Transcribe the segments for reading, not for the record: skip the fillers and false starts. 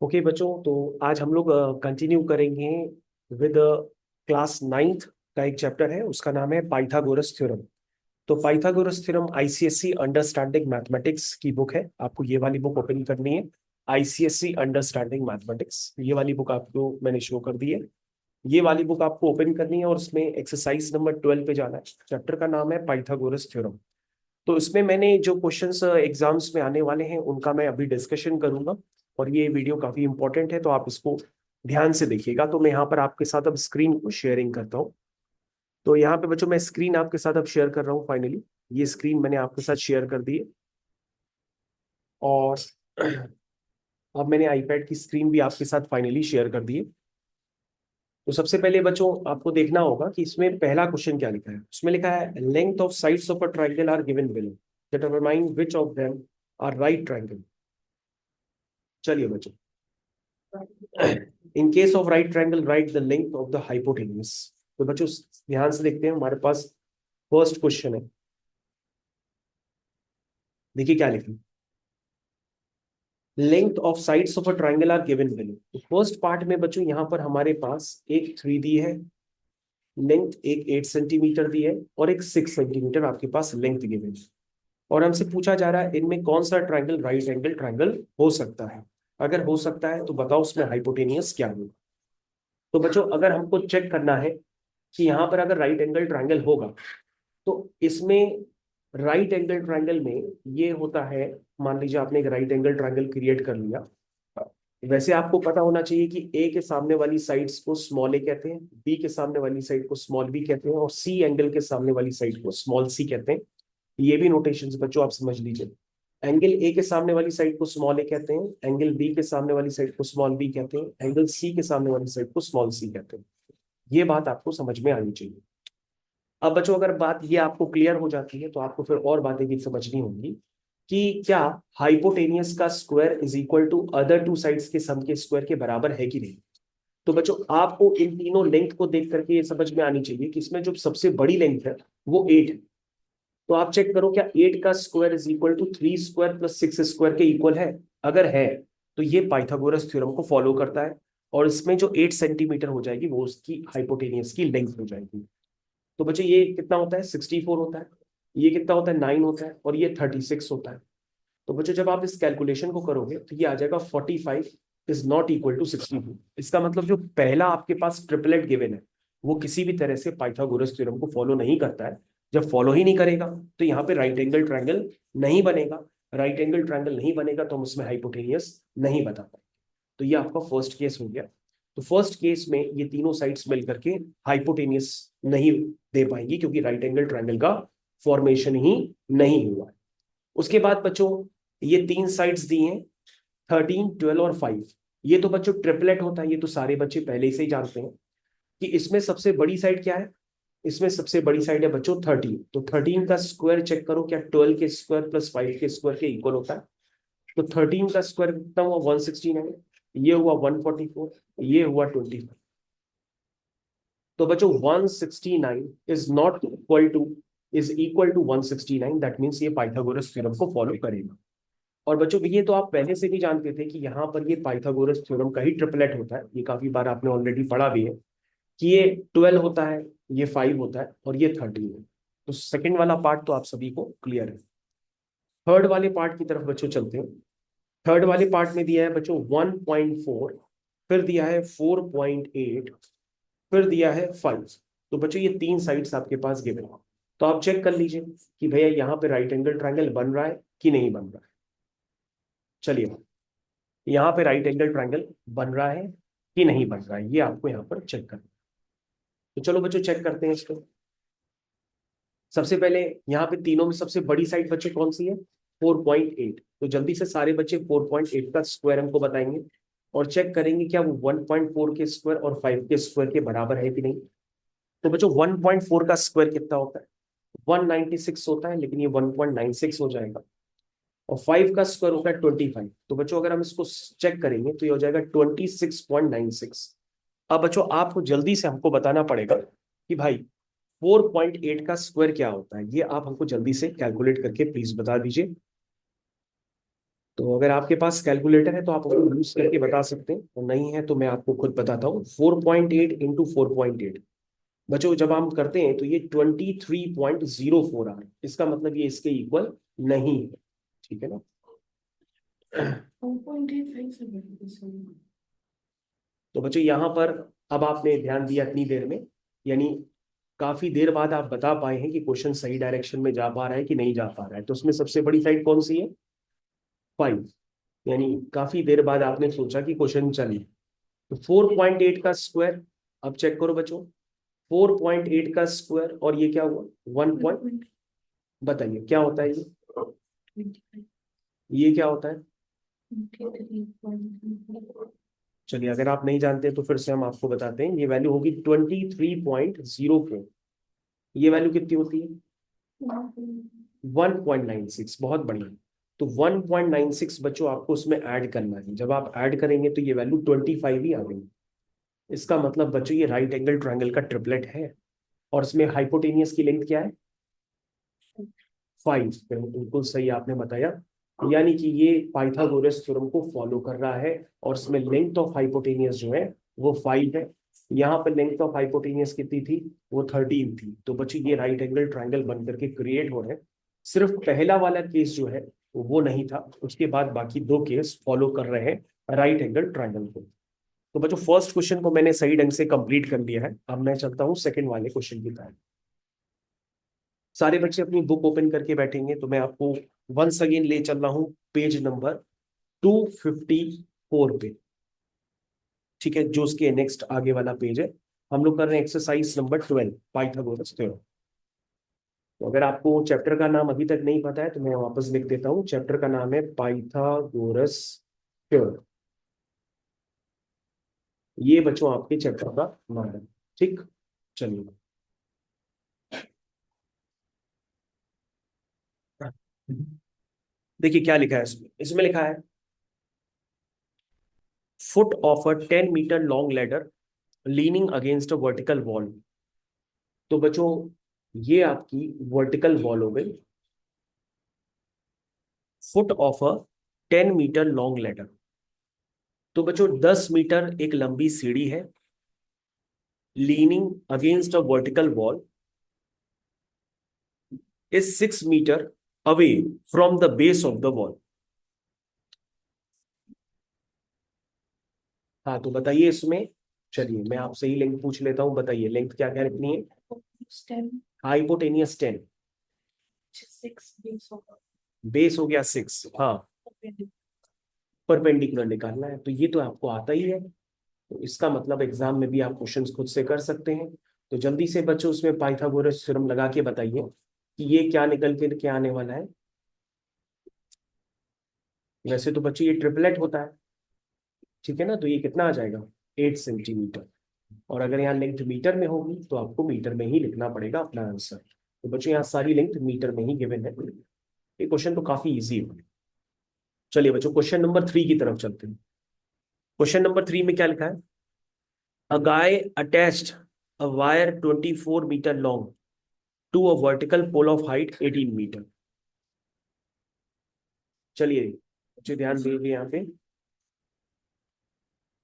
Okay बच्चों, तो आज हम लोग कंटिन्यू करेंगे विद क्लास नाइन्थ का एक चैप्टर है, उसका नाम है पाइथागोरस थ्योरम। तो Pythagoras theorem ICSC understanding mathematics की बुक है। आपको ये वाली बुक ओपन करनी है। आईसीएससी अंडरस्टैंडिंग मैथमेटिक्स, ये वाली बुक आपको मैंने शो कर दी है। ये वाली बुक आपको ओपन करनी है और उसमें एक्सरसाइज नंबर 12 पे जाना है। चैप्टर का नाम है पाइथागोरस थ्योरम। तो इसमें मैंने जो क्वेश्चंस एग्जाम्स में आने वाले हैं उनका मैं अभी डिस्कशन करूंगा। और ये वीडियो काफी इंपॉर्टेंट है, तो आप इसको ध्यान से देखिएगा। तो मैं यहाँ पर आपके साथ अब स्क्रीन को शेयरिंग करता हूँ। तो यहाँ पे बच्चों मैं स्क्रीन आपके साथ अब शेयर कर रहा हूँ फाइनली। ये स्क्रीन मैंने आपके साथ शेयर कर दी है। और अब मैंने आईपैड की स्क्रीन भी आपके साथ फाइनली शेयर कर दी है। तो सबसे पहले बच्चों आपको देखना होगा कि इसमें पहला क्वेश्चन क्या लिखा है। उसमें लिखा है length of sides of a triangle are given below, determine which of them are right triangle. चलिए बच्चों, in case of right triangle write the length of the hypotenuse. तो बच्चों ध्यान से देखते हैं, हमारे पास फर्स्ट क्वेश्चन है। देखिए क्या लिखा, length of sides of a triangle are given below. तो फर्स्ट पार्ट में बच्चों यहाँ पर हमारे पास एक 3 दी है, लेंथ एक 8 सेंटीमीटर दी है और एक 6 सेंटीमीटर आपके पास लेंथ गिवन है। और हमसे पूछा जा रहा है इनमें कौन सा ट्रायंगल राइट एंगल ट्रायंगल हो सकता है। अगर हो सकता है तो बताओ उसमें हाइपोटेनियस क्या होगा। तो बच्चों अगर हमको चेक करना है कि यहाँ पर अगर राइट एंगल ट्रायंगल होगा, तो इसमें राइट एंगल ट्रायंगल में ये होता है। मान लीजिए आपने एक राइट एंगल ट्रायंगल क्रिएट कर लिया। वैसे आपको पता होना चाहिए कि ए के सामने वाली साइड्स को स्मॉल ए कहते हैं, बी के सामने वाली साइड को स्मॉल बी कहते हैं और सी एंगल के सामने वाली साइड को स्मॉल सी कहते हैं। ये भी नोटेशंस बच्चों आप समझ लीजिए। एंगल ए के सामने वाली साइड को स्मॉल ए कहते हैं, एंगल बी के सामने वाली साइड को स्मॉल बी कहते हैं, एंगल सी के सामने वाली साइड को स्मॉल सी कहते हैं। ये बात आपको समझ में आनी चाहिए। अब बच्चों अगर बात ये आपको क्लियर हो जाती है तो आपको फिर और बातें भी समझनी होंगी कि क्या हाइपोटेनियस का square is equal to other two sides के सम के स्क्वायर के बराबर है कि नहीं। तो बच्चों आपको इन तीनों लेंथ को देख करके ये समझ में आनी चाहिए कि इसमें जो सबसे बड़ी लेंथ है वो 8 है। तो आप चेक करो क्या 8 का square is equal to 3 square plus 6 square के इक्वल है। अगर है तो ये पाइथागोरस थ्योरम को फॉलो करता है। और इसमें जो 8 सेंटीमीटर हो जाएगी वो उसकी हाइपोटेनियस की लेंथ हो जाएगी। तो बच्चे ये कितना होता है 64 होता है, ये कितना होता है 9 होता है और ये 36 होता है। तो बच्चों जब आप इस कैलकुलेशन को करोगे तो ये आ जाएगा 45 इज नॉट इक्वल टू 62। इसका मतलब जो पहला आपके पास ट्रिपलेट गिवन है वो किसी भी तरह से पाइथागोरस थ्योरम को फॉलो नहीं करता है। जब फॉलो ही नहीं करेगा तो यहाँ पे राइट एंगल ट्रायंगल नहीं बनेगा। राइट एंगल ट्रायंगल नहीं बनेगा तो हम उसमें हाइपोटेनियस नहीं बता पाएंगे। तो ये आपका फर्स्ट केस हो गया। तो फर्स्ट केस में ये तीनों साइड्स मिल करके हाइपोटेनियस नहीं दे पाएंगी क्योंकि राइट एंगल ट्रायंगल का फॉर्मेशन ही नहीं हुआ है। उसके बाद बच्चों ये तीन साइड्स दी हैं 13, 12 और 5। ये तो बच्चों ट्रिपलेट होता है, ये तो सारे बच्चे पहले से ही जानते हैं कि इसमें सबसे बड़ी साइड क्या है। इसमें सबसे बड़ी साइड है बच्चों 13। तो 13 का स्क्वायर चेक करो क्या 12 के स्क्वायर प्लस 5 के स्क्वायर के इक्वल होता है। तो 13 का स्क्वायर कितना हुआ 169, ये हुआ 144, ये हुआ 25। तो बच्चों 169 is not equal to 169, that means ये पाइथागोरस थ्योरम को फॉलो करेगा। और बच्चों ये तो आप पहले से भी जानते थे कि यहाँ पर ये पाइथागोरस थ्योरम का ही ट्रिपलेट होता है। ये काफी बार आपने ऑलरेडी पढ़ा भी है कि ये 12 होता है, ये 5 होता है और ये 13 है। तो सेकंड वाला पार्ट तो आप सभी को क्लियर है। थर्ड वाले पार्ट की तरफ बच्चों चलते हैं। थर्ड वाले पार्ट में दिया है बच्चों 1.4, फिर दिया है 4.8, फिर दिया है 5। तो बच्चों ये तीन साइड्स आपके पास गिवन है। तो आप चेक कर लीजिए कि भैया यहाँ पे राइट एंगल ट्रायंगल बन रहा है कि नहीं बन रहा है। चलिए, यहाँ पे राइट एंगल ट्रायंगल बन रहा है कि नहीं बन रहा है, ये आपको यहाँ पर चेक करना है। तो चलो बच्चों चेक करते हैं इसको। सबसे पहले यहाँ पे तीनों में सबसे बड़ी साइड बच्चे कौन सी है 4.8। तो जल्दी से सारे बच्चे 4.8 का स्क्वायर हमको बताएंगे और चेक करेंगे क्या वो 1.4 के स्क्वायर और 5 के स्क्वायर के बराबर है कि नहीं। तो बच्चों 1.4 का स्क्वायर कितना होता है 196 होता है, लेकिन ये 1.96 हो जाएगा। और 5 का स्क्वायर होता है 25। तो बच्चों अगर हम इसको चेक करेंगे तो ये हो जाएगा 26.96। अब बच्चों आपको जल्दी से हमको बताना पड़ेगा कि भाई 4.8 का स्क्वायर क्या होता है। ये आप हमको जल्दी से कैलकुलेट करके प्लीज बता दीजिए। तो अगर आपके पास कैलकुलेटर है तो आप उसको यूज करके बता सकते हैं, और नहीं है तो मैं आपको खुद बताता हूँ। 4.8 इंटू 4.8 बच्चों जब हम करते हैं तो ये 23.04 आ रहा है, इसका मतलब ये इसके इक्वल नहीं है, ठीक है ना। 4.85 से बढ़ तो बच्चों यहाँ पर अब आपने ध्यान दिया इतनी देर में, यानी काफी देर बाद आप बता पाए हैं कि क्वेश्चन सही डायरेक्शन में जा पा रहा है कि नहीं जा पा रहा है। तो उसमें सबसे बड़ी साइड कौन सी है? 5। यानी काफी देर बाद आपने सोचा कि क्वेश्चन चलिए। तो 4.8 का स्क्वायर, अब चेक करो बच्चों, 4.8 का स्क्वायर और ये क्या हुआ 1 पॉइंट, बताइए क्या होता है ये क्या होता है? 23.04। चलिए अगर आप नहीं जानते तो फिर से हम आपको बताते हैं, ये वैल्यू होगी 23.04। ये वैल्यू कितनी होती है? 1.96। बहुत बढ़िया। तो 1.96 बच्चों आपको उसमें ऐड करना है, जब आप ऐड करेंगे तो ये वैल्यू 25 ही आ गई। इसका मतलब बच्चों ये राइट एंगल ट्रायंगल का ट्रिपलेट है, और इसमें हाइपोटेनियस की लेंथ क्या है? 5। बिल्कुल सही आपने बताया, यानी कि ये पाइथागोरस थ्योरम को फॉलो कर रहा है, और इसमें लेंथ ऑफ हाइपोटेनियस जो है वो 5 है। यहाँ पे लेंथ ऑफ हाइपोटेनियस कितनी थी? वो 13 थी। तो बच्चों ये राइट एंगल ट्रायंगल बन करके क्रिएट हो रहे हैं। सिर्फ पहला वाला केस जो है वो नहीं था, उसके बाद बाकी दो केस फॉलो कर रहे हैं राइट एंगल ट्रायंगल को। तो बच्चों फर्स्ट क्वेश्चन को मैंने सही ढंग से कंप्लीट कर लिया है, अब मैं चलता हूँ सेकंड वाले क्वेश्चन की तरफ। सारे बच्चे अपनी बुक ओपन करके बैठेंगे तो मैं आपको वंस अगेन ले चल रहा हूँ पेज नंबर 254 पे, ठीक है, जो उसके नेक्स्ट आगे वाला पेज है। हम लोग कर रहे हैं एक्सरसाइज नंबर 12, पाइथागोरस थ्योरम। तो अगर आपको चैप्टर का नाम अभी तक नहीं पता है तो मैं वापस लिख देता हूँ, चैप्टर का नाम है पाइथागोरस थ्योरम। ये बच्चों आपके चैप्टर का नाम है, ठीक। चलिए देखिए क्या लिखा है इसमें। इसमें लिखा है foot of a 10 metre long ladder leaning against a vertical wall. तो बच्चों ये आपकी वर्टिकल वॉल हो गई, foot of a 10 metre long ladder. तो बच्चों 10 मीटर एक लंबी सीढ़ी है, leaning against a vertical wall is 6 metre away from the base of the wall. हाँ तो बताइए इसमें, चलिए मैं आपसे ही लेंथ पूछ लेता हूँ, बताइए लेंथ क्या क्या रखनी है? 10, हाइपोटेनियस 10, 6 बेस होगा। बेस हो गया 6, हाँ परपेंडिकुलर निकालना है, तो ये तो आपको आता ही है। तो इसका मतलब एग्जाम में भी आप क्वेश्चंस खुद से कर सकते हैं। तो जल्दी से बच्चों उसमें पाइथागोरस थ्योरम लगा के बताइए कि ये क्या निकल के क्या आने वाला है। वैसे तो बच्चों ये ट्रिपलेट होता है, ठीक है ना, तो ये कितना आ जाएगा 8 सेंटीमीटर। और अगर यहाँ लेंथ मीटर में होगी तो आपको मीटर में ही लिखना पड़ेगा अपना आंसर। तो बच्चों यहाँ सारी लेंथ मीटर में ही गिवन है। ये क्वेश्चन तो काफी इजी है। चलिए बच्चों क्वेश्चन नंबर 3 की तरफ चलते हैं। क्वेश्चन नंबर 3 में क्या लिखा है? A guy attached a wire 24 metre long to a vertical pole of height 18 metre. चलिए बच्चे ध्यान दीजिए यहाँ पे,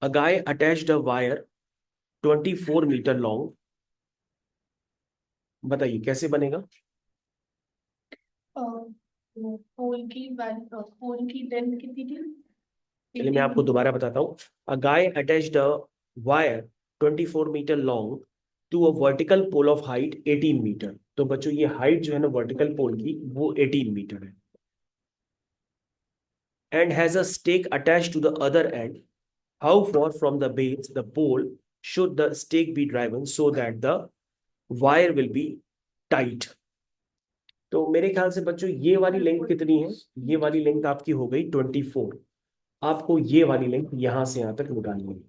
a guy attached a wire 24 metre long, बताइए कैसे बनेगा? पोल की लेंथ कितनी थी? चलिए मैं आपको 18 दोबारा बताता हूँ। A guy attached a wire 24 metre long to a vertical pole of height 18 metre. तो बच्चों ये हाइट जो है ना वर्टिकल पोल की वो 18 मीटर है, and has a stake attach to the other end, how far from the base the pole should the stake be driven so that the wire will be tight. तो मेरे ख्याल से बच्चों ये वाली लेंथ कितनी है? ये वाली लेंथ आपकी हो गई 24। आपको ये वाली लेंथ यहां से यहां तक निकालनी है।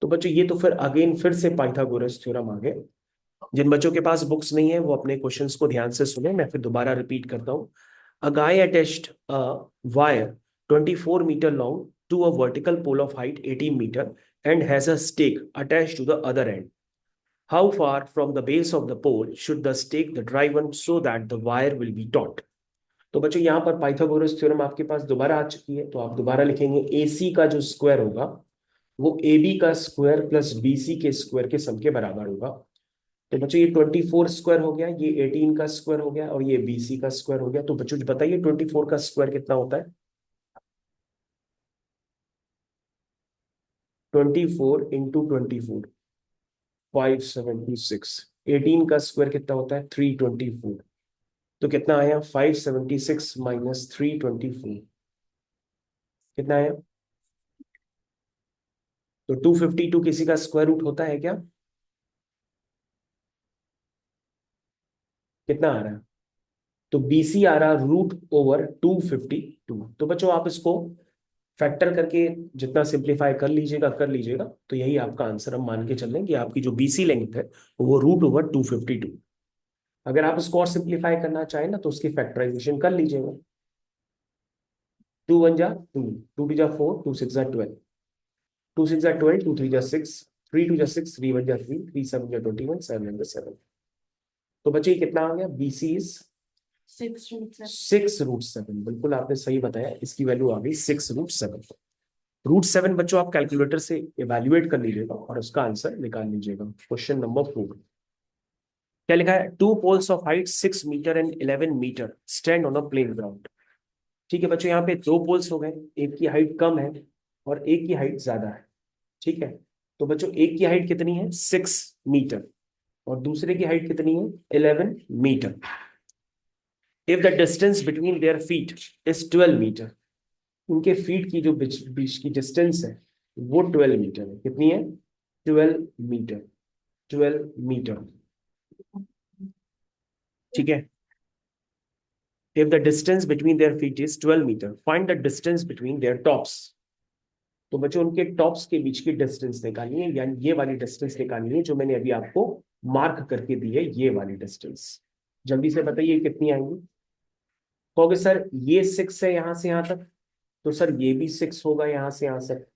तो बच्चों ये तो फिर अगेन फिर से पाइथागोरस थ्योरम आ गए। जिन बच्चों के पास बुक्स नहीं है वो अपने क्वेश्चंस को ध्यान से सुने, मैं फिर दोबारा रिपीट करता हूँ। A guy attached a wire 24 metre long to a vertical pole of height 18 metre and has a stake attached to the other end, how far from the base of the pole should the stake the driven so that the wire will be taut. तो बच्चों यहाँ पर Pythagoras theorem आपके पास दोबारा आ चुकी है, तो आप दोबारा लिखेंगे AC का जो स्क्वायर होगा वो AB का स्क्वायर प्लस BC के स्क्वायर के सम के बराबर होगा। तो बच्चों ये 24 स्क्वायर हो गया, ये 18 का स्क्वायर हो गया और ये BC का स्क्वायर हो गया। तो बच्चों बताइए 24 का स्क्वायर कितना होता है? 24 इंटू 24 576। 18 का स्क्वायर कितना होता है? 324। तो कितना आया? 576 माइनस 324 कितना आया? तो 252 किसी का स्क्वायर रूट होता है क्या? कितना आ रहा है? तो BC आ रहा रूट ओवर 252। तो बच्चों आप इसको फैक्टर करके जितना सिंप्लीफाई कर लीजिएगा तो यही आपका आंसर हम मान के चल रहे हैं कि आपकी जो BC लेंथ है वो रूट ओवर 252। अगर आप इसको और सिंप्लीफाई करना चाहें ना तो उसकी फैक्टराइजेशन कर लीजिएगा। 2 1 जा 2, 2 2 जा 4, 2 6 जा 12, 2 6 जा 12, 2 3 जा 6, 3 2 जा 6, 3 1 जा 3, 3 7 जा 21, 7 जा 7। तो बच्चे ये कितना आ गया? BC is 6√7। बिल्कुल आपने सही बताया, इसकी वैल्यू आ गई 6√7। √7 बच्चों आप कैलकुलेटर से इवेल्युएट कर लीजिएगा और उसका आंसर निकाल लीजिएगा। क्वेश्चन नंबर 4 क्या लिखा है? 2 poles of height 6 metre and 11 metre stand on a plane ground. ठीक है बच्चों, यहाँ पे 2 पोल्स हो गए, एक की हाइट कम है और एक की हाइट ज्यादा है। ठीक है, तो बच्चों एक की हाइट कितनी है? 6 मीटर और दूसरे की हाइट कितनी है? 11 metre. If the distance between their feet is 12 metre, उनके फीट की जो बीच बीच की डिस्टेंस है वो 12 मीटर है। कितनी है? 12 मीटर। 12 मीटर। ठीक है, if the distance between their feet is 12 metre, find the distance between their tops। तो बच्चों उनके टॉप्स के बीच की डिस्टेंस निकालनी है, यानी ये वाली डिस्टेंस निकालनी है जो मैंने अभी आपको मार्क करके दी है, ये वाली डिस्टेंस। जल्दी से बताइए कितनी आएंगी। कहोगे सर ये 6 है यहां से यहां तक, तो सर ये भी 6 होगा यहां से यहां तक।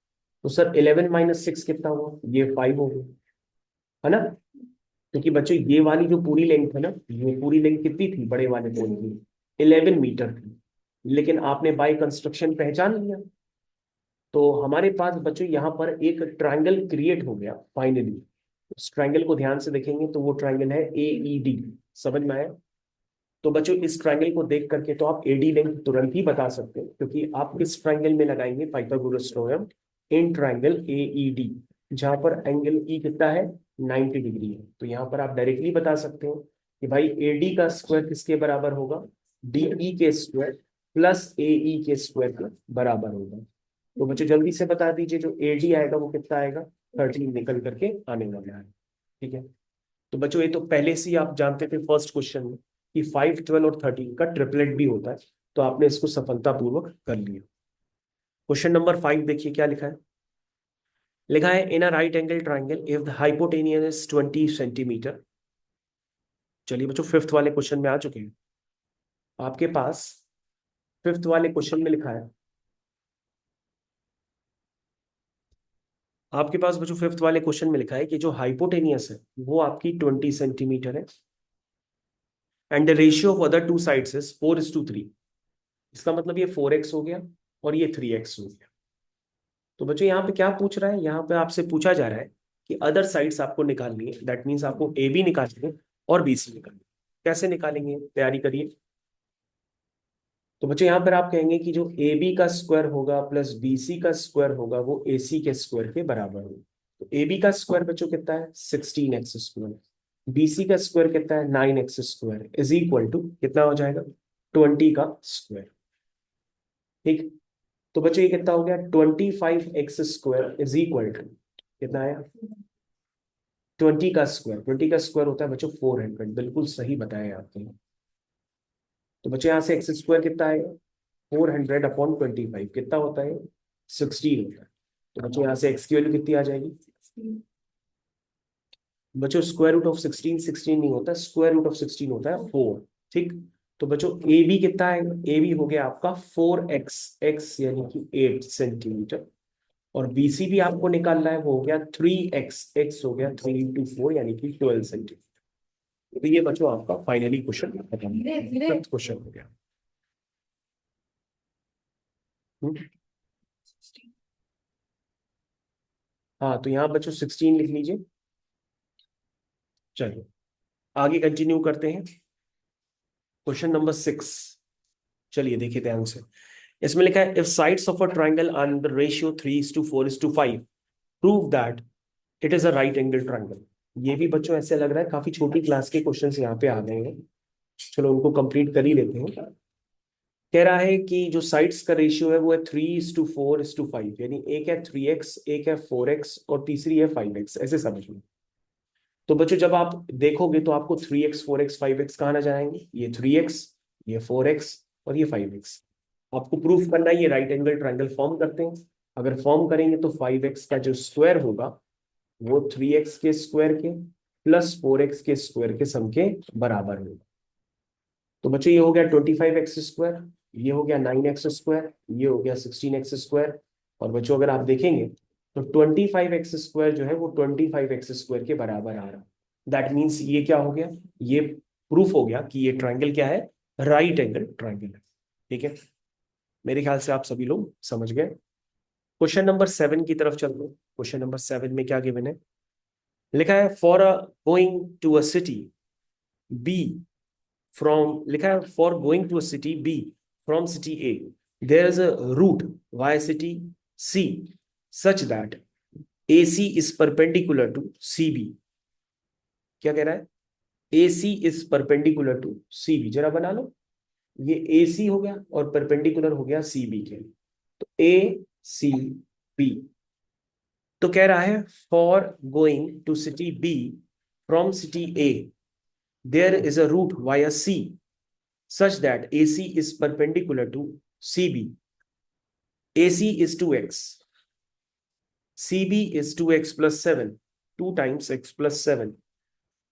तो सर 11 माइनस 6 कितना हुआ? ये 5 हो गया, है ना? क्योंकि बच्चों ये वाली जो पूरी लेंथ है ना, ये पूरी लेंथ कितनी थी बड़े वाले पोल की? 11 मीटर थी। लेकिन आपने बाय कंस्ट्रक्शन पहचान लिया, तो हमारे पास बच्चों यहाँ पर एक ट्रायंगल क्रिएट हो गया फाइनली। उस ट्रायंगल को ध्यान से देखेंगे तो वो ट्रायंगल है AED। समझ में आया? तो बच्चों इस ट्रायंगल को देख करके तो आप AD लेंथ तुरंत ही बता सकते हैं, क्योंकि आप किस ट्रायंगल में लगाएंगे Pythagoras theorem? In triangle AED, जहां पर एंगल E कितना है? 90 डिग्री है। तो यहाँ पर आप डायरेक्टली बता सकते हो कि भाई AD का स्क्वायर किसके बराबर होगा? DE के स्क्वायर प्लस AE के स्क्वायर के बराबर होगा। तो बच्चों जल्दी से बता दीजिए, जो AD आएगा वो कितना आएगा? 13 निकल करके आने वाला है। ठीक है, तो बच्चों ये तो पहले से ही आप जानते थे फर्स्ट क्वेश्चन में कि 5 12 और 13 का ट्रिपलेट भी होता है, तो आपने इसको सफलतापूर्वक कर लिया। क्वेश्चन नंबर 5 देखिए क्या लिखा है। लिखा है in a right angle triangle if the hypotenuse is 20 centimetre. चलिए बच्चों फिफ्थ वाले क्वेश्चन में आ चुके हैं आपके पास। फिफ्थ वाले क्वेश्चन में लिखा है आपके पास बच्चों, फिफ्थ वाले क्वेश्चन में लिखा है कि जो हाइपोटेनियस है वो आपकी 20 सेंटीमीटर है and the ratio of other two sides is 4:3। इसका मतलब ये 4x हो गया और ये 3x हो गया। तो बच्चों यहाँ पे क्या पूछ रहा है? यहाँ पे आपसे पूछा जा रहा है कि अदर साइड्स आपको निकालनी है, दैट मीन्स आपको AB निकालनी है और BC निकालनी है। कैसे निकालेंगे? तैयारी करिए। तो बच्चों यहाँ पर आप कहेंगे कि जो AB का स्क्वायर होगा प्लस BC का स्क्वायर होगा वो AC के स्क्वायर के बराबर होगा। तो AB का स्क्वायर बच्चों कितना है? 16x²। BC का स्क्वायर कितना है? 9x² इज इक्वल टू कितना हो जाएगा? 20 का स्क्वायर। ठीक, तो बच्चों ये कितना हो गया? 25x² इज इक्वल टू कितना आया? 20 का स्क्वायर। 20 का स्क्वायर होता है बच्चों 400। बिल्कुल सही बताया आपने। तो बच्चों यहाँ से x² कितना आएगा? 400/25 कितना होता है? 16 होता है। तो बच्चों यहाँ से x की वैल्यू कितनी आ जाएगी? बच्चों स्क्वायर रूट ऑफ 16 16 नहीं होता, स्क्वायर रूट ऑफ 16 होता है 4। ठीक, तो बच्चों AB कितना है? AB हो गया आपका 4x, x यानी कि 8 सेंटीमीटर। और BC भी आपको निकालना है, वो हो गया 3x, x हो गया 3 × 4 यानी कि 12 सेंटीमीटर। तो ये बच्चों आपका फाइनली क्वेश्चन खत्म, क्वेश्चन हो गया। हाँ, तो यहाँ बच्चों 16 लिख लीजिए। चलिए आगे कंटिन्यू करते हैं। क्वेश्चन नंबर 6, चलिए देखिए ध्यान से। इसमें लिखा है, if sides of a triangle on the ratio 3:4:5 prove that it is a right angle triangle. ये भी बच्चों ऐसे लग रहा है काफी छोटी क्लास के क्वेश्चंस यहाँ पे आ गए हैं। चलो उनको कंप्लीट कर ही लेते हैं। कह रहा है कि जो साइड्स का रेशियो है वो है 3:4:5, यानी एक है 3x, एक है 4x और तीसरी है 5x, ऐसे समझ लो। तो बच्चों जब आप देखोगे तो आपको 3x 4x 5x कहाँ नजर आएंगे, ये 3x, ये 4x और ये 5x। आपको प्रूफ करना है ये राइट एंगल ट्राइंगल फॉर्म करते हैं। अगर फॉर्म करेंगे तो 5x का जो स्क्वायर होगा वो 3x के स्क्वायर के प्लस 4x के स्क्वायर के सम के बराबर होगा। तो बच्चों ये हो गया 25x², ये हो गया 9x², ये हो गया 16x²। और बच्चों अगर आप देखेंगे तो 25x² जो है वो 25x² के बराबर आ रहा है। दैट मीन्स ये क्या हो गया, ये प्रूफ हो गया कि ये ट्राइंगल क्या है, राइट एंगल ट्राइंगल है। ठीक है, मेरे ख्याल से आप सभी लोग समझ गए। क्वेश्चन नंबर 7 की तरफ चल दो। क्वेश्चन नंबर 7 में क्या गिवन है, लिखा है for a going to a city B from, लिखा है for going to a city B from city A there is a route via city C such that A C is perpendicular to C B. क्या कह रहा है, A C is perpendicular to C B. जरा बना लो, ये ए सी हो गया और परपेंडिकुलर हो गया सी बी के। तो ए सी बी, तो कह रहा है for going to city B from city A there is a route via C such that AC is perpendicular to CB. AC is 2x, CB is 2x plus 7, 2 times x plus 7।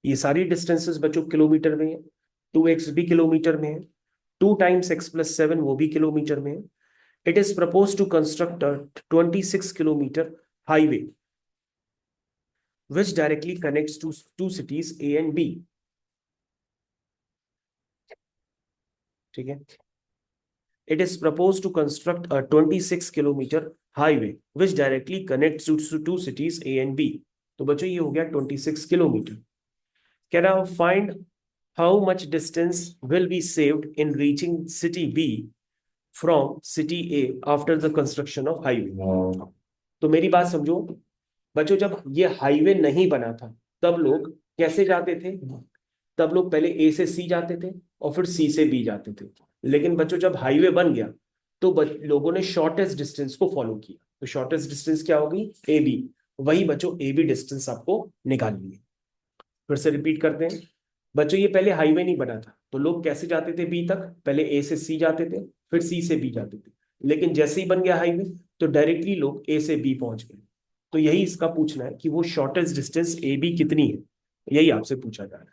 ये सारी distances बच्चों kilometre में है, 2x भी kilometre में है, 2 times x plus 7 वो भी किलोमीटर में है। It is proposed to construct a 26 kilometer highway which directly connects to two cities A and B। ठीक है, it is proposed to construct a 26 kilometer highway which directly connects to two cities A and B। तो बच्चों ये हो गया 26 kilometre. कह रहा है find how much distance will be saved in reaching city B from city A after the construction of highway। तो मेरी बात समझो बच्चों, जब ये हाईवे नहीं बना था तब लोग कैसे जाते थे, तब लोग पहले ए से सी जाते थे और फिर सी से बी जाते थे। लेकिन बच्चों जब हाईवे बन गया तो लोगों ने शॉर्टेस्ट डिस्टेंस को फॉलो किया। तो शॉर्टेस्ट डिस्टेंस क्या होगी, ए बी। वही बच्चों ए बी डिस्टेंस आपको निकालनी है। फिर से रिपीट करते हैं बच्चों, ये पहले हाईवे नहीं बना था तो लोग कैसे जाते थे बी तक, पहले ए से सी जाते थे फिर सी से बी जाते थे। लेकिन जैसे ही बन गया हाईवे तो डायरेक्टली लोग ए से बी पहुंच गए। तो यही इसका पूछना है कि वो शॉर्टेस्ट डिस्टेंस ए बी कितनी है, यही आपसे पूछा जा रहा है।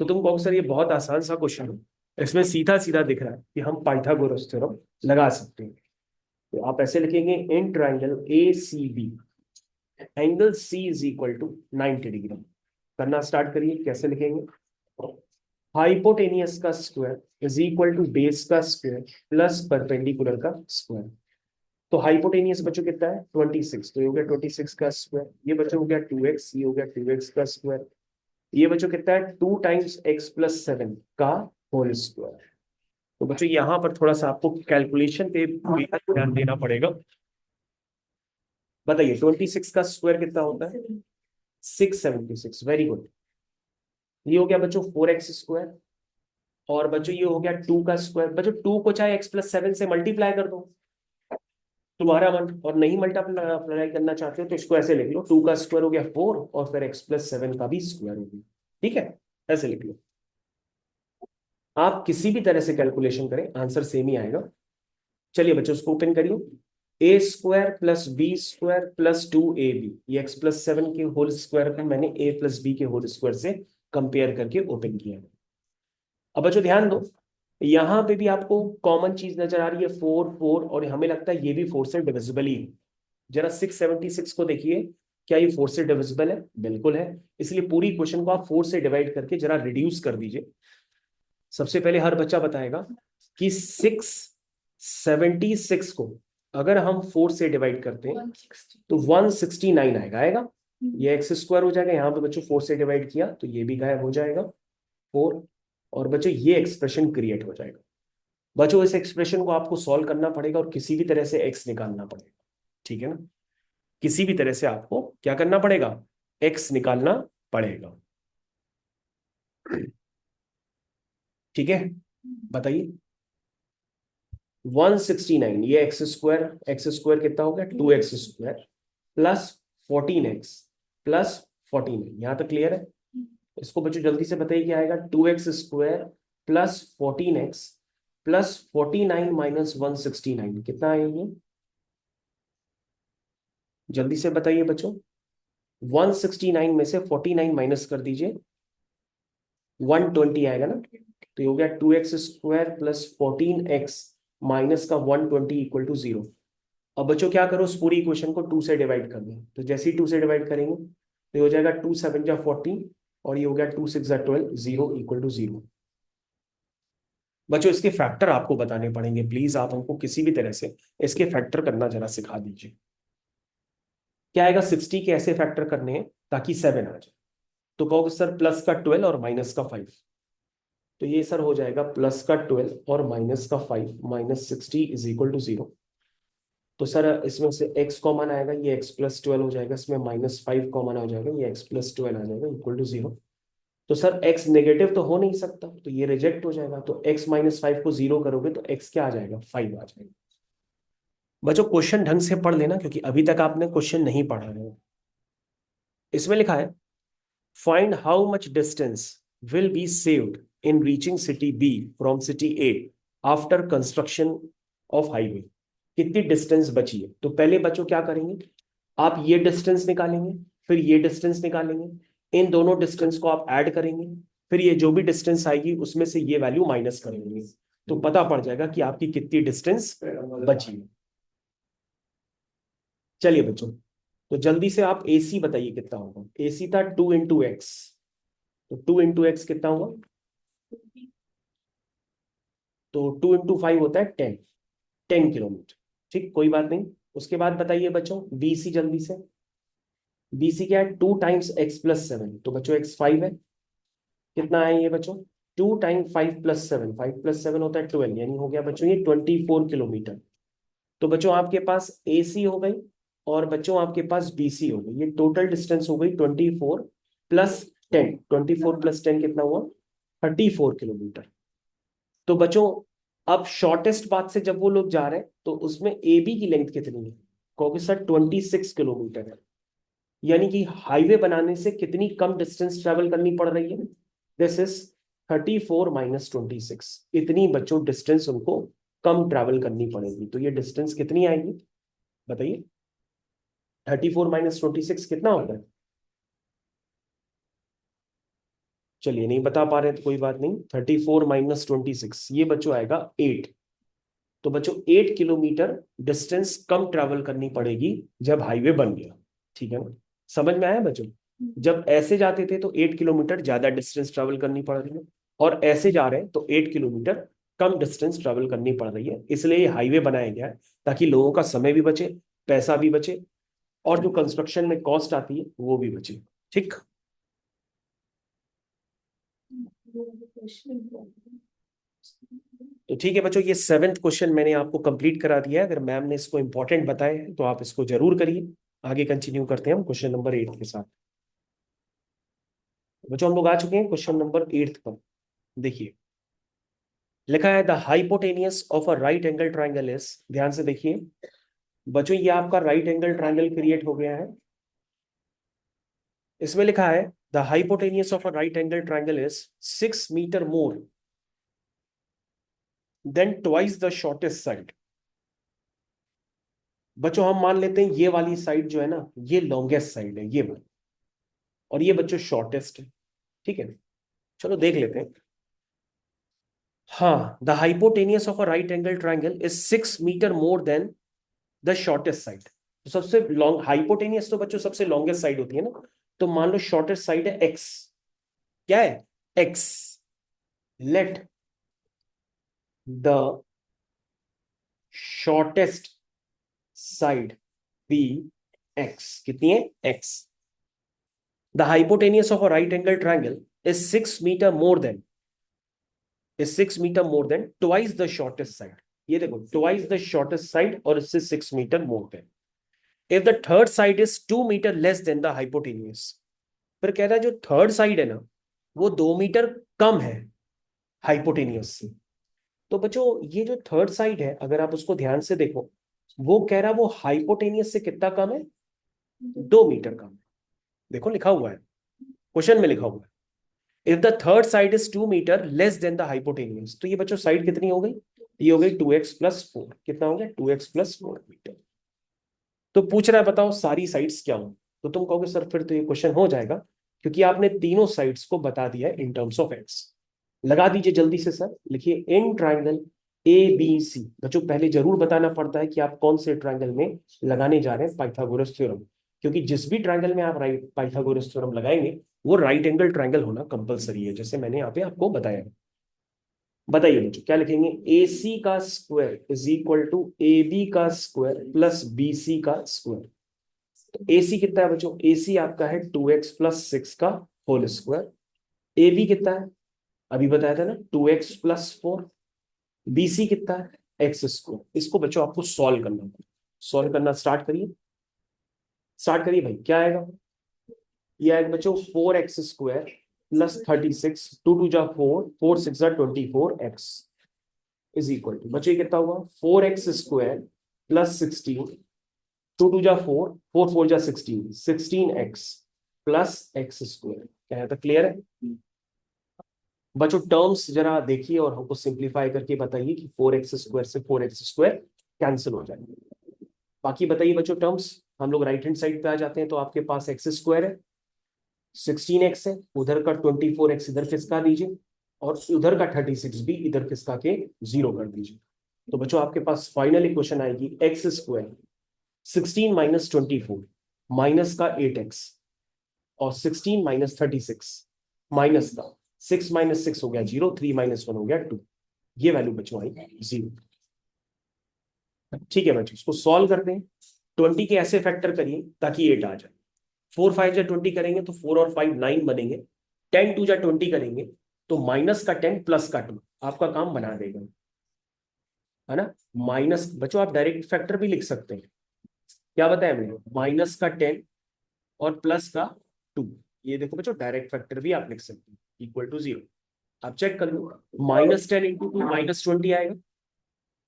तो तुम कहोगे सर ये बहुत आसान सा क्वेश्चन है, इसमें सीधा सीधा दिख रहा है कि हम पाइथागोरस थ्योरम लगा सकते हैं। तो आप ऐसे लिखेंगे, in triangle A C B angle C is equal to 90 degree. करना स्टार्ट करिए, कैसे लिखेंगे, हाइपोटेनियस का square is equal to base का स्क्वायर प्लस परपेंडिकुलर का स्क्वायर। तो हाइपोटेनियस बच्चों कितना है 26, तो ये हो गया 26 का स्क्वायर। ये बच्चों हो गया 2x, ये हो गया 2x का स्क्वायर। ये बच्चों कितना है 2 टाइम्स x प्लस 7 का होल स्क्वायर। तो बच्चों यहाँ पर थोड़ा सा आपको कैलकुलेशन पे बेहद ध्यान देना पड़ेगा। बताइए 26 का स्क्वायर कितना होता है, 676। Very good. ये हो गया बच्चों 4x²। और बच्चों ये हो गया 2 का स्क्वायर। बच्चों 2 को चाहे x प्लस 7 से मल्टीप्लाई कर दो, तुम्हारा मन। और नहीं मल्टीप्लाई करना चाहते हो तो इसको ऐसे लिख लो, 2 का स्क्वायर हो गया 4 और फिर x प्लस 7 का भी स्क्वायर हो गया। ठीक है, ऐसे लिख लो। आप किसी भी तरह से कैलकुलेशन करें आंसर सेम ही आएगा। चलिए बच्चों उसको ओपन करिए, a² plus b² plus 2ab, ये x प्लस 7 के होल स्क्वायर पे मैंने a प्लस b के होल स्क्वायर से कंपेयर करके ओपन किया है। अब बच्चों ध्यान दो, यहां पे भी आपको कॉमन चीज नजर आ रही है 4 4, और हमें लगता है ये भी 4 से डिविजिबल ही है। जरा 676 को देखिए, क्या ये 4 से डिविजिबल है, बिल्कुल है। इसलिए पूरी क्वेश्चन को आप 4 से डिवाइड करके जरा रिड्यूस कर दीजिए। सबसे पहले हर बच्चा बताएगा कि 676 को अगर हम 4 से डिवाइड करते हैं 160 तो 169 आएगा ये एक्स स्क्वायर हो जाएगा। यहाँ पे बच्चों 4 से डिवाइड किया तो ये भी गायब हो जाएगा 4, और बच्चों ये एक्सप्रेशन क्रिएट हो जाएगा। बच्चों इस एक्सप्रेशन को आपको सॉल्व करना पड़ेगा और किसी भी तरह से एक्स निकालना पड़ेगा, ठीक है ना। किसी भी तरह से आपको क्या करना पड़ेगा, एक्स निकालना पड़ेगा, ठीक है। बताइए 169 ये एक्स स्क्वायर कितना हो गया 2x square plus 14x plus 14, यहाँ तक क्लियर है। इसको बच्चों जल्दी से बताइए क्या आएगा, 2x square plus 14x plus 49 minus 169 कितना आएंगे, जल्दी से बताइए बच्चों। 169 में से 49 माइनस कर दीजिए, 120 आएगा ना। तो ये हो गया 2x square plus 14x minus का 120 इक्वल टू 0। अब बच्चों क्या करो, उस पूरी इक्वेशन को 2 से डिवाइड कर दें। तो जैसे ही 2 से डिवाइड करेंगे तो ये हो जाएगा 2 7 जा 14 और ये हो गया 2 6 जा 12, 0 इक्वल टू 0। बच्चों इसके फैक्टर आपको बताने पड़ेंगे, प्लीज आप हमको किसी भी तरह से इसके फैक्टर करना जरा सिखा दीजिए। क्या आएगा, 60 के ऐसे फैक्टर करने हैं ताकि 7 आ जाए। तो कहोगे सर प्लस का 12 और माइनस का 5, तो ये सर हो जाएगा प्लस का 12 और माइनस का 5 माइनस 60 इज इक्वल टू 0। तो सर इसमें से x कॉमन आएगा, ये x प्लस 12 हो जाएगा, इसमें माइनस 5 कॉमन हो जाएगा, ये x प्लस 12 आ जाएगा इक्वल टू 0। तो सर x नेगेटिव तो हो नहीं सकता, तो ये रिजेक्ट हो जाएगा। तो x माइनस 5 को 0 करोगे तो x क्या आ जाएगा, 5 आ जाएगा। बच्चों क्वेश्चन ढंग से पढ़ लेना क्योंकि अभी तक आपने क्वेश्चन नहीं पढ़ा है। इसमें लिखा है find how much distance will be saved in reaching city B from city A after construction of highway. कितनी डिस्टेंस बची है। तो पहले बच्चों क्या करेंगे, आप ये डिस्टेंस निकालेंगे, फिर ये डिस्टेंस निकालेंगे, इन दोनों डिस्टेंस को आप ऐड करेंगे, फिर ये जो भी डिस्टेंस आएगी उसमें से ये वैल्यू माइनस करेंगे, तो पता पड़ जाएगा कि आपकी कितनी डिस्टेंस बची है। चलिए बच्चों, तो जल्दी से आप AC बताइए कितना होगा। AC था 2 × x, तो 2 × x कितना हुआ, तो 2 × 5 होता है 10 किलोमीटर। ठीक, कोई बात नहीं। उसके बाद बताइए बच्चों BC जल्दी से। BC क्या है, 2 टाइम्स x प्लस 7, तो बच्चों x 5 है। कितना है ये बच्चों, 2 टाइम्स 5 प्लस 7, 5 प्लस 7 होता है 12, यानी हो गया बच्चों ये 24 किलोमीटर। तो बच्चों आपके पास AC हो गई और बच्चों आपके पास BC हो गई, ये टोटल डिस्टेंस हो गई 24 प्लस 10 कितना हुआ, 34 किलोमीटर। तो बच्चों अब शॉर्टेस्ट पाथ से जब वो लोग जा रहे हैं तो उसमें AB की लेंथ कितनी है, कहोगे सर 26 किलोमीटर है। यानी कि हाईवे बनाने से कितनी कम डिस्टेंस ट्रेवल करनी पड़ रही है, दिस इज 34 माइनस 26, इतनी बच्चों डिस्टेंस उनको कम ट्रेवल करनी पड़ेगी। तो ये डिस्टेंस कितनी आएगी बताइए, 34 माइनस 26 कितना होता है। चलिए नहीं बता पा रहे तो कोई बात नहीं, 34 माइनस 26 ये बच्चों आएगा 8। तो बच्चों 8 किलोमीटर डिस्टेंस कम ट्रेवल करनी पड़ेगी जब हाईवे बन गया, ठीक है ना। समझ में आया बच्चों, जब ऐसे जाते थे तो 8 किलोमीटर ज्यादा डिस्टेंस ट्रेवल करनी पड़ रही है, और ऐसे जा रहे हैं तो 8 किलोमीटर कम डिस्टेंस ट्रेवल करनी पड़ रही है। इसलिए ये हाईवे बनाया गया है ताकि लोगों का समय भी बचे, पैसा भी बचे, और जो कंस्ट्रक्शन में कॉस्ट आती है वो भी बचे। ठीक, तो ठीक है बच्चों, ये 7th क्वेश्चन मैंने आपको कंप्लीट करा दिया है। अगर मैम ने इसको इंपॉर्टेंट बताया है तो आप इसको जरूर करिए। आगे कंटिन्यू करते हैं हम क्वेश्चन नंबर 8 के साथ। बच्चों हम लोग आ चुके हैं क्वेश्चन नंबर 8 पर। देखिए लिखा है the hypotenuse of a right angle triangle is, ध्यान से देखिए बच्चों, ये आपका राइट एंगल ट्राइंगल क्रिएट हो गया है। इसमें लिखा है the hypotenuse of a right angle triangle is 6 metre more than twice the shortest side. बच्चों हम मान लेते हैं ये वाली साइड जो है ना ये लॉन्गेस्ट साइड है ये वाली, और ये बच्चों शॉर्टेस्ट है, ठीक है। चलो देख लेते हैं। हाँ, the hypotenuse of a right angle triangle is 6 metre more than the shortest side. तो सबसे लॉन्ग हाइपोटेनियस तो बच्चों सबसे लॉन्गेस्ट साइड होती है ना, तो मान लो शॉर्टेस्ट साइड है एक्स, क्या है x, let the shortest side be x कितनी है x. The hypotenuse of a right angle triangle is 6 metre more than twice the shortest side. ये देखो ट्वाइस द शॉर्टेस्ट साइड और इससे 6 metre more than. If the third side is 2 metre less than the hypotenuse. फिर कह रहा है जो third side है ना वो 2 मीटर कम है हाइपोटेनियस से. तो बच्चों ये जो थर्ड साइड है अगर आप उसको ध्यान से देखो वो कह रहा है वो हाइपोटेनियस से कितना कम है 2 मीटर कम है. देखो लिखा हुआ है क्वेश्चन में लिखा हुआ है if the third side is 2 metre less than the hypotenuse. तो ये बच्चों साइड कितनी हो गई ये हो गई 2x+4. कितना हो गया 2x+4 मीटर. तो पूछ रहा है बताओ सारी साइड्स क्या हो. तो तुम कहोगे सर फिर तो ये क्वेश्चन हो जाएगा क्योंकि आपने तीनों साइड्स को बता दिया है इन टर्म्स ऑफ एक्स. लगा दीजिए जल्दी से सर. लिखिए इन ट्राइंगल ABC. बच्चों पहले जरूर बताना पड़ता है कि आप कौन से ट्राइंगल में लगाने जा रहे हैं पाइथागोरस थ्योरम. क्योंकि जिस भी ट्राइंगल में आप राइट पाइथागोरस थ्योरम लगाएंगे वो राइट एंगल ट्राइंगल होना कंपलसरी है जैसे मैंने यहाँ पे आपको बताया. बताइए बच्चों क्या लिखेंगे AC का square is equal to AB का स्क्वायर प्लस BC का स्क्वायर. तो AC कितना है बच्चों AC आपका है 2x+6 का होल स्क्वायर. AB कितना है अभी बताया था ना 2x+4. BC कितना है x स्क्वायर. इसको बच्चों आपको सॉल्व करना है. सॉल्व करना स्टार्ट करिए. स्टार्ट करिए भाई क्या आएगा. ये आएगा बच्चों 4x² प्लस 36 2 2 जा 4 4 6 जा 24x इज इक्वल टू बच्चों ये कितना होगा 4x² प्लस 16 2 2 जा 4 4 4 जा 16 16x प्लस x². क्या है तो क्लियर है बच्चों. टर्म्स जरा देखिए और हमको सिंप्लीफाई करके बताइए कि 4x² से 4x² कैंसिल हो जाएंगे. बाकी बताइए बच्चों टर्म्स. हम लोग राइट हैंड साइड पे आ जाते हैं तो आपके पास x² है 16x है उधर का 24x इधर खिसका दीजिए और उधर का 36 भी इधर खिसका के 0 कर दीजिए. तो बच्चों आपके पास फाइनल इक्वेशन आएगी x² 16 माइनस 24 माइनस का 8x और 16 माइनस 36 माइनस का 6 माइनस 6 हो गया 0 3 माइनस 1 हो गया 2. ये वैल्यू बच्चों आई 0. ठीक है बच्चों इसको सॉल्व करते हैं. 20 के ऐसे फैक्टर करिए ताकि 8 आ जाए. 4 5 जा 20 करेंगे तो 4 और 5 9 बनेंगे. 10 2 जा 20 करेंगे तो माइनस का 10 प्लस का 2 आपका काम बना देगा है ना. माइनस बच्चों आप डायरेक्ट फैक्टर भी लिख सकते हैं. क्या बताया मैंने माइनस का 10 और प्लस का 2. ये देखो बच्चों डायरेक्ट फैक्टर भी आप लिख सकते हैं इक्वल टू 0. आप चेक कर लो -10 इंटू 2 -20 आएगा.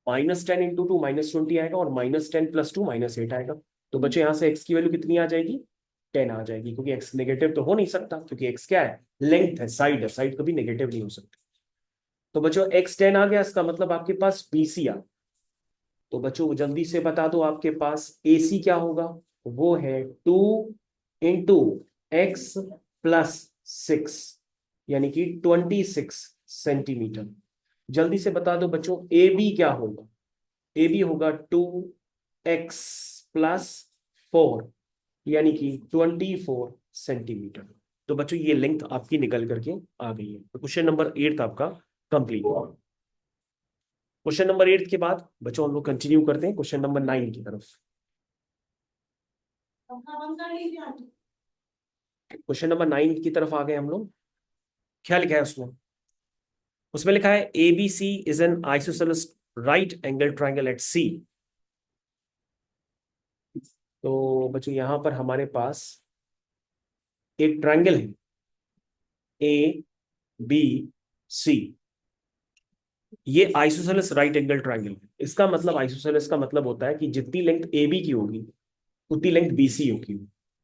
-10 इंटू 2 -20 आएगा और -10 प्लस 2 -8 आएगा. तो बच्चों यहाँ से x की वैल्यू कितनी आ जाएगी 10 आ जाएगी क्योंकि x नेगेटिव तो हो नहीं सकता क्योंकि x क्या है लेंथ है साइड है. साइड कभी नेगेटिव नहीं हो सकती. तो बच्चों x 10 आ गया इसका मतलब आपके पास BC आ. तो बच्चों जल्दी से बता दो आपके पास AC क्या होगा. वो है 2 इंटू x प्लस 6 यानी कि 26 सेंटीमीटर. जल्दी से बता दो बच्चों AB क्या होगा. AB होगा 2x प्लस 4 यानी कि 24 सेंटीमीटर. तो बच्चों ये लेंथ आपकी निकल करके आ गई है. तो क्वेश्चन नंबर 8 आपका कंप्लीट हुआ. क्वेश्चन नंबर 8 के बाद बच्चों हम लोग कंटिन्यू करते हैं क्वेश्चन नंबर 9 की तरफ. क्वेश्चन नंबर 9 की तरफ आ गए हम लोग. क्या लिखा है उसमें. उसमें लिखा है ABC is an isosceles right angle triangle at C. तो बच्चों यहां पर हमारे पास एक ट्राइंगल है ABC. ये आइसोसेलेस राइट एंगल ट्राइंगल है. इसका मतलब आइसोसेलेस का मतलब होता है कि जितनी लेंथ AB की होगी उतनी लेंथ BC होगी.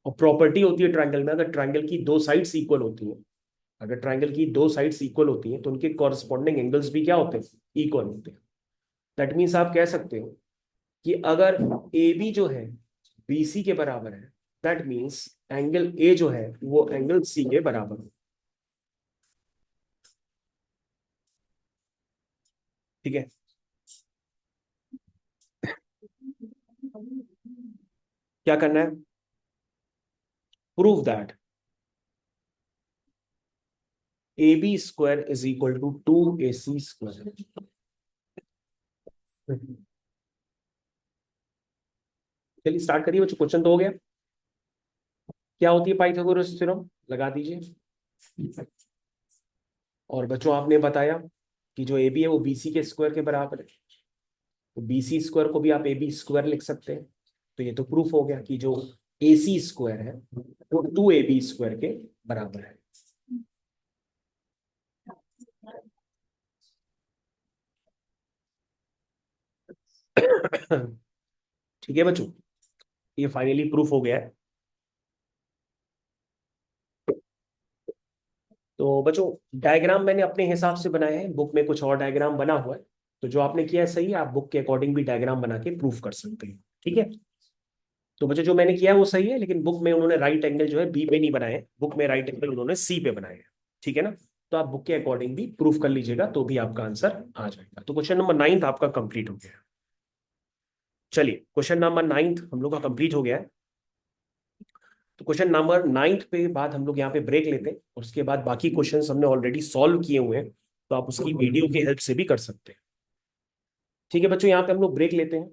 और प्रॉपर्टी होती है ट्राइंगल में अगर ट्राइंगल की दो साइड्स इक्वल होती हैं. अगर ट्राइंगल की दो साइड्स इक्वल होती हैं तो उनके कॉरस्पॉन्डिंग एंगल्स भी क्या होते हैं इक्वल होते हैं. दैट मीन्स आप कह सकते हो कि अगर AB जो है BC के बराबर है दैट मीन्स एंगल A जो है वो एंगल C के बराबर है. ठीक है. क्या करना है prove that AB² is equal to 2AC². चलिए स्टार्ट करिए बच्चों, क्वेश्चन तो हो गया। क्या होती है पाइथागोरस थ्योरम, लगा दीजिए। और बच्चों आपने बताया कि जो ए बी है वो बी सी के स्क्वायर के बराबर है, तो बी सी स्क्वायर को भी आप ए बी स्क्वायर लिख सकते हैं। तो ये तो प्रूफ हो गया कि जो ए सी स्क्वायर है वो टू ए बी स्क्वायर के बराबर है। ठीक है बच्चों, ये फाइनली प्रूफ हो गया है। तो बच्चों डायग्राम मैंने अपने हिसाब से बनाया है, बुक में कुछ और डायग्राम बना हुआ है, तो जो आपने किया है सही है, आप बुक के अकॉर्डिंग भी डायग्राम बना के प्रूफ कर सकते हैं। ठीक है, तो बच्चों जो मैंने किया है वो सही है, लेकिन बुक में उन्होंने राइट एंगल जो है बी पे नहीं बनाए, बुक में राइट एंगल उन्होंने सी पे बनाए हैं। ठीक है ना, तो आप बुक के अकॉर्डिंग भी प्रूफ कर लीजिएगा, तो भी आपका आंसर आ जाएगा। तो क्वेश्चन नंबर 9 आपका कंप्लीट हो गया। चलिए क्वेश्चन नंबर 9 हम लोग का कंप्लीट हो गया है। तो क्वेश्चन नंबर 9 पे बाद हम लोग यहाँ पे ब्रेक लेते हैं, और उसके बाद बाकी क्वेश्चंस हमने ऑलरेडी सॉल्व किए हुए हैं, तो आप उसकी वीडियो की हेल्प से भी कर सकते हैं। ठीक है बच्चों, यहाँ पे हम लोग ब्रेक लेते हैं।